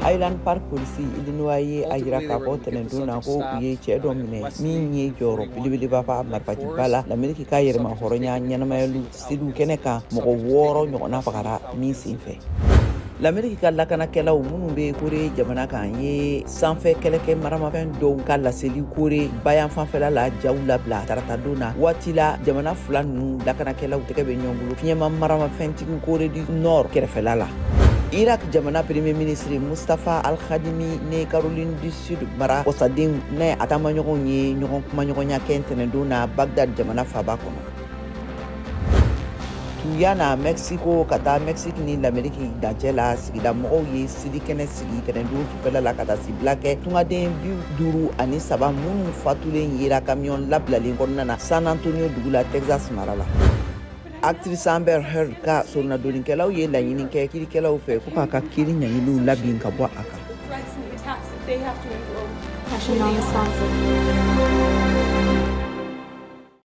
Island Park Police Illinois a yira k'a fɔ tɛnɛndon na ko u ye cɛ dɔ minɛ min ye jɔyɔrɔ belebeleba fa marifajiba la l'Amérique ka yɛrɛma hɔrɔnya ɲɛnamayali seliw kɛnɛ kan mɔgɔ 6 ɲɔgɔnna fagara min sen fɛ. l'Amérique ka lakanakɛlaw minnu bɛ Kore jamana kan ye sanfɛ kɛlɛkɛ maramafɛn dɔw ka laseli Kore bayan fanfɛla la jaw labila tarata don na waati la jamana fila ninnu lakanakɛlaw tɛgɛ bɛ ɲɔgɔn bolo fiɲɛma maramafɛntigi Kore du Nord kɛrɛfɛla la. Irak jamana premier ministre Mustafa Al-Khadimi ne Caroline du Sud mara wasaden ne a taamaɲɔgɔnw ye ɲɔgɔn kumaɲɔgɔnya kɛ tɛnɛndon na Bagdad jamana faba kɔnɔ. Tuyana Mexico ka taa Mexique ni l'Amérique dancɛ la sigida mɔgɔw ye seli kɛnɛ sigi tɛnɛndon sufɛla la ka taa sibila kɛ tungaden 53 minnu fatulen yera camion labilalen kɔnɔna na San Antonio dugu la Texas mara la. Actrice Amber Heard ka sorunadoninkɛlaw ye laɲini kɛ kirikɛlaw fɛ ko k'a ka kiiri ɲaɲiniw labin ka bɔ a kan.